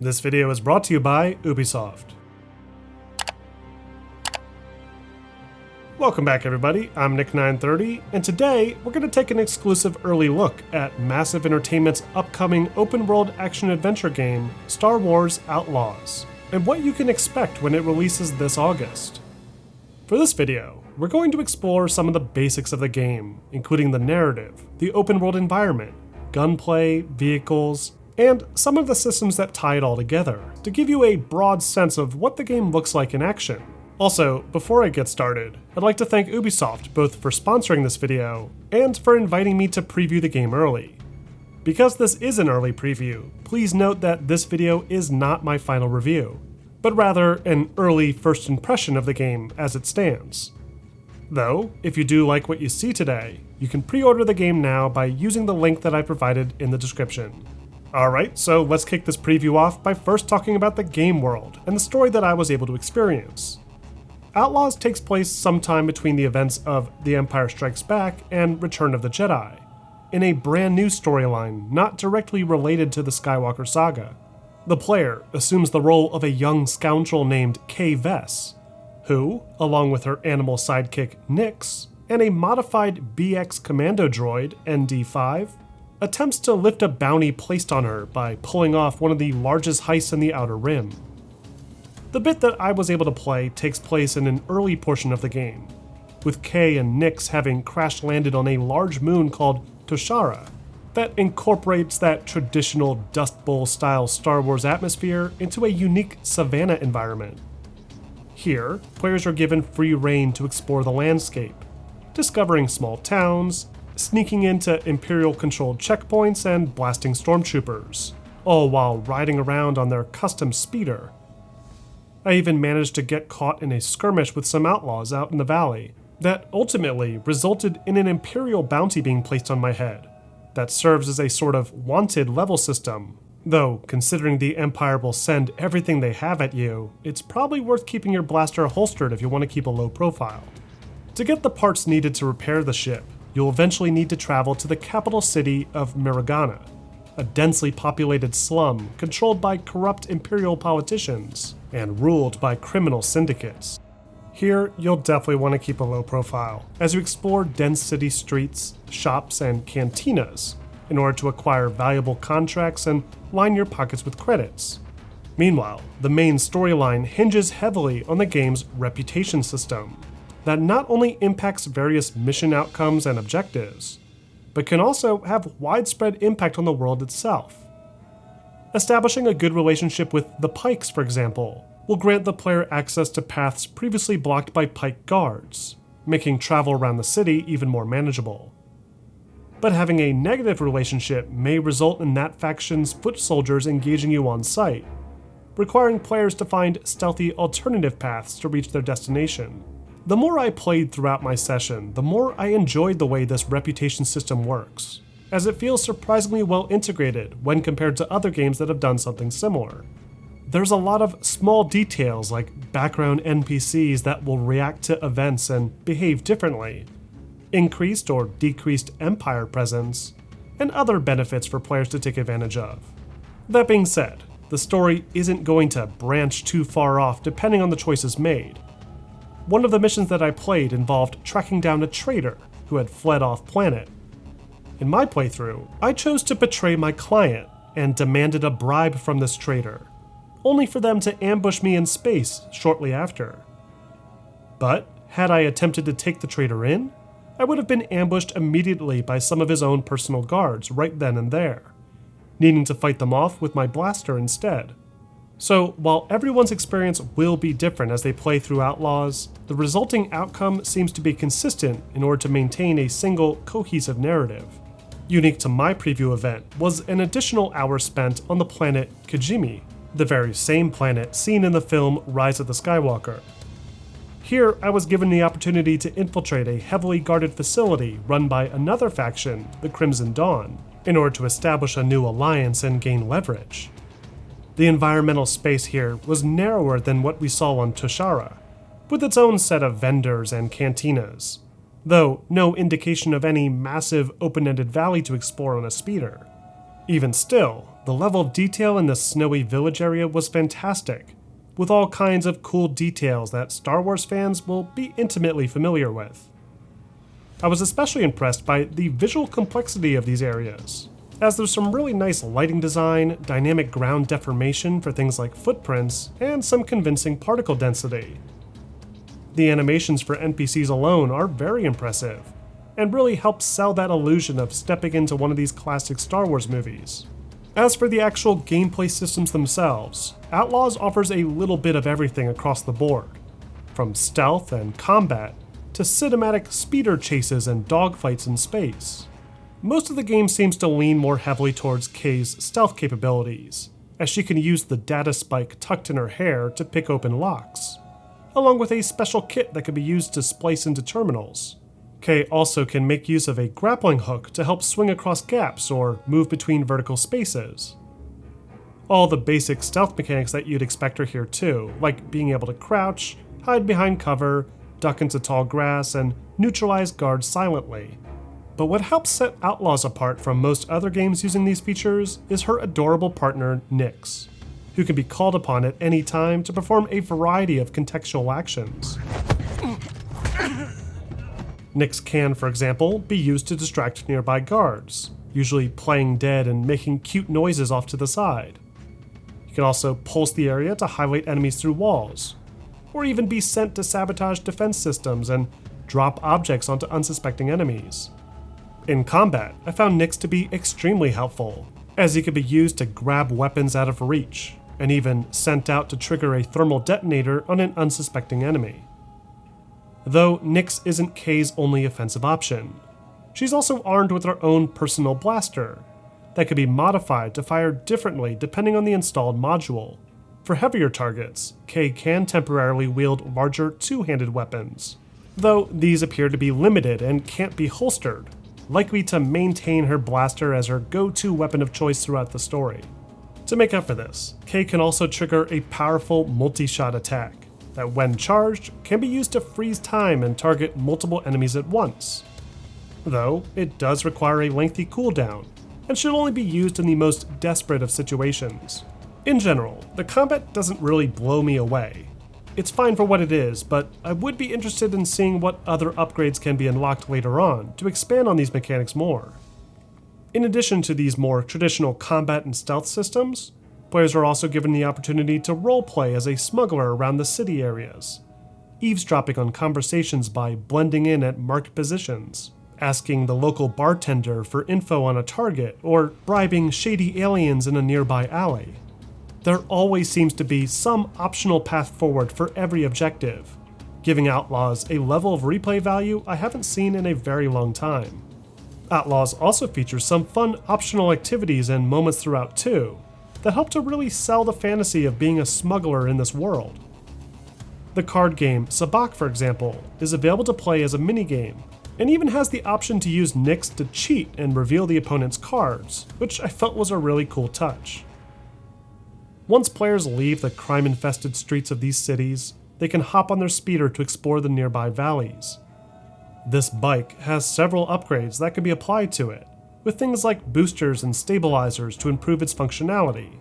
This video is brought to you by Ubisoft. Welcome back everybody, I'm Nick930, and today we're going to take an exclusive early look at Massive Entertainment's upcoming open-world action-adventure game, Star Wars Outlaws, and what you can expect when it releases this August. For this video, we're going to explore some of the basics of the game, including the narrative, the open-world environment, gunplay, vehicles, and some of the systems that tie it all together, to give you a broad sense of what the game looks like in action. Also, before I get started, I'd like to thank Ubisoft both for sponsoring this video and for inviting me to preview the game early. Because this is an early preview, please note that this video is not my final review, but rather an early first impression of the game as it stands. Though, if you do like what you see today, you can pre-order the game now by using the link that I provided in the description. Alright, so let's kick this preview off by first talking about the game world and the story that I was able to experience. Outlaws takes place sometime between the events of The Empire Strikes Back and Return of the Jedi, in a brand new storyline not directly related to the Skywalker saga. The player assumes the role of a young scoundrel named Kay Vess, who, along with her animal sidekick Nyx, and a modified BX commando droid, ND5, attempts to lift a bounty placed on her by pulling off one of the largest heists in the Outer Rim. The bit that I was able to play takes place in an early portion of the game, with Kay and Nyx having crash-landed on a large moon called Toshara that incorporates that traditional Dust Bowl-style Star Wars atmosphere into a unique savanna environment. Here, players are given free rein to explore the landscape, discovering small towns, sneaking into Imperial-controlled checkpoints, and blasting stormtroopers, all while riding around on their custom speeder. I even managed to get caught in a skirmish with some outlaws out in the valley that ultimately resulted in an Imperial bounty being placed on my head that serves as a sort of wanted level system, though considering the Empire will send everything they have at you, it's probably worth keeping your blaster holstered if you want to keep a low profile. To get the parts needed to repair the ship, you'll eventually need to travel to the capital city of Miragana, a densely populated slum controlled by corrupt Imperial politicians and ruled by criminal syndicates. Here, you'll definitely want to keep a low profile as you explore dense city streets, shops, and cantinas in order to acquire valuable contracts and line your pockets with credits. Meanwhile, the main storyline hinges heavily on the game's reputation system that not only impacts various mission outcomes and objectives, but can also have widespread impact on the world itself. Establishing a good relationship with the Pikes, for example, will grant the player access to paths previously blocked by Pike guards, making travel around the city even more manageable. But having a negative relationship may result in that faction's foot soldiers engaging you on sight, requiring players to find stealthy alternative paths to reach their destination. The more I played throughout my session, the more I enjoyed the way this reputation system works, as it feels surprisingly well integrated when compared to other games that have done something similar. There's a lot of small details like background NPCs that will react to events and behave differently, increased or decreased Empire presence, and other benefits for players to take advantage of. That being said, the story isn't going to branch too far off depending on the choices made. One of the missions that I played involved tracking down a traitor who had fled off planet. In my playthrough, I chose to betray my client and demanded a bribe from this traitor, only for them to ambush me in space shortly after. But had I attempted to take the traitor in, I would have been ambushed immediately by some of his own personal guards right then and there, needing to fight them off with my blaster instead. So, while everyone's experience will be different as they play through Outlaws, the resulting outcome seems to be consistent in order to maintain a single, cohesive narrative. Unique to my preview event was an additional hour spent on the planet Kijimi, the very same planet seen in the film Rise of the Skywalker. Here, I was given the opportunity to infiltrate a heavily guarded facility run by another faction, the Crimson Dawn, in order to establish a new alliance and gain leverage. The environmental space here was narrower than what we saw on Toshara, with its own set of vendors and cantinas, though no indication of any massive open-ended valley to explore on a speeder. Even still, The level of detail in the snowy village area was fantastic, with all kinds of cool details that Star Wars fans will be intimately familiar with. I was especially impressed by the visual complexity of these areas, as there's some really nice lighting design, dynamic ground deformation for things like footprints, and some convincing particle density. The animations for NPCs alone are very impressive, and really help sell that illusion of stepping into one of these classic Star Wars movies. As for the actual gameplay systems themselves, Outlaws offers a little bit of everything across the board, from stealth and combat to cinematic speeder chases and dogfights in space. Most of the game seems to lean more heavily towards Kay's stealth capabilities, as she can use the data spike tucked in her hair to pick open locks, along with a special kit that can be used to splice into terminals. Kay also can make use of a grappling hook to help swing across gaps or move between vertical spaces. All the basic stealth mechanics that you'd expect are here too, like being able to crouch, hide behind cover, duck into tall grass, and neutralize guards silently. But what helps set Outlaws apart from most other games using these features is her adorable partner, Nyx, who can be called upon at any time to perform a variety of contextual actions. Nyx can, for example, be used to distract nearby guards, usually playing dead and making cute noises off to the side. You can also pulse the area to highlight enemies through walls, or even be sent to sabotage defense systems and drop objects onto unsuspecting enemies. In combat, I found Nyx to be extremely helpful, as he could be used to grab weapons out of reach, and even sent out to trigger a thermal detonator on an unsuspecting enemy. Though Nyx isn't Kay's only offensive option, she's also armed with her own personal blaster that could be modified to fire differently depending on the installed module. For heavier targets, Kay can temporarily wield larger two-handed weapons, though these appear to be limited and can't be holstered, likely to maintain her blaster as her go-to weapon of choice throughout the story. To make up for this, Kay can also trigger a powerful multi-shot attack that, when charged, can be used to freeze time and target multiple enemies at once. Though, it does require a lengthy cooldown, and should only be used in the most desperate of situations. In general, the combat doesn't really blow me away. It's fine for what it is, but I would be interested in seeing what other upgrades can be unlocked later on to expand on these mechanics more. In addition to these more traditional combat and stealth systems, players are also given the opportunity to roleplay as a smuggler around the city areas, eavesdropping on conversations by blending in at marked positions, asking the local bartender for info on a target, or bribing shady aliens in a nearby alley. There always seems to be some optional path forward for every objective, giving Outlaws a level of replay value I haven't seen in a very long time. Outlaws also features some fun optional activities and moments throughout too, that help to really sell the fantasy of being a smuggler in this world. The card game Sabacc, for example, is available to play as a minigame, and even has the option to use Nyx to cheat and reveal the opponent's cards, which I felt was a really cool touch. Once players leave the crime-infested streets of these cities, they can hop on their speeder to explore the nearby valleys. This bike has several upgrades that can be applied to it, with things like boosters and stabilizers to improve its functionality.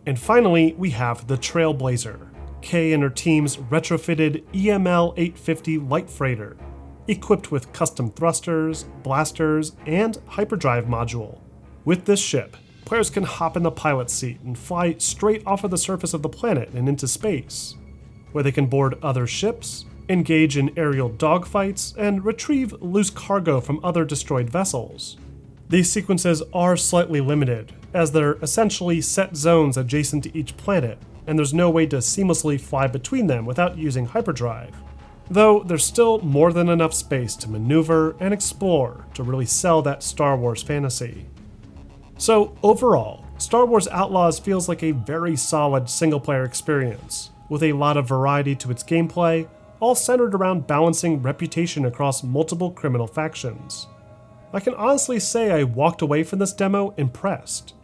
And finally, we have the Trailblazer, Kay and her team's retrofitted EML 850 light freighter, equipped with custom thrusters, blasters, and hyperdrive module. With this ship, players can hop in the pilot's seat and fly straight off of the surface of the planet and into space, where they can board other ships, engage in aerial dogfights, and retrieve loose cargo from other destroyed vessels. These sequences are slightly limited, as they're essentially set zones adjacent to each planet, and there's no way to seamlessly fly between them without using hyperdrive. Though there's still more than enough space to maneuver and explore to really sell that Star Wars fantasy. So overall, Star Wars Outlaws feels like a very solid single-player experience, with a lot of variety to its gameplay, all centered around balancing reputation across multiple criminal factions. I can honestly say I walked away from this demo impressed.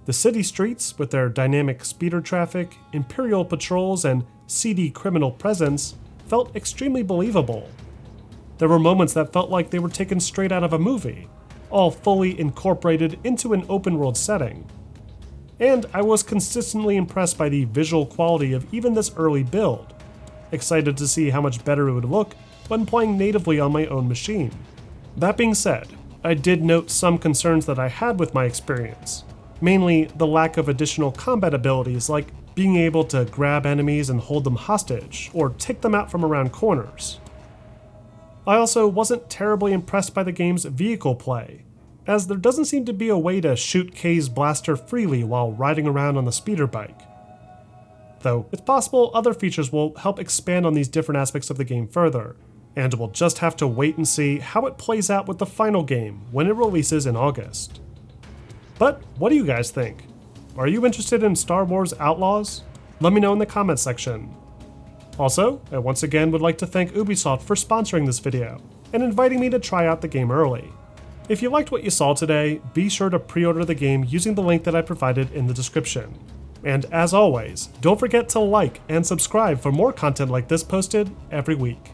The city streets, with their dynamic speeder traffic, Imperial patrols, and seedy criminal presence, felt extremely believable. There were moments that felt like they were taken straight out of a movie, all fully incorporated into an open-world setting. and I was consistently impressed by the visual quality of even this early build. Excited to see how much better it would look when playing natively on my own machine. That being said, I did note some concerns that I had with my experience, mainly the lack of additional combat abilities like being able to grab enemies and hold them hostage, or take them out from around corners. I also wasn't terribly impressed by the game's vehicle play, as there doesn't seem to be a way to shoot Kay's blaster freely while riding around on the speeder bike. Though it's possible other features will help expand on these different aspects of the game further, and we'll just have to wait and see how it plays out with the final game when it releases in August. But what do you guys think? Are you interested in Star Wars Outlaws? Let me know in the comments section. Also, I once again would like to thank Ubisoft for sponsoring this video and inviting me to try out the game early. If you liked what you saw today, be sure to pre-order the game using the link that I provided in the description. And as always, don't forget to like and subscribe for more content like this posted every week.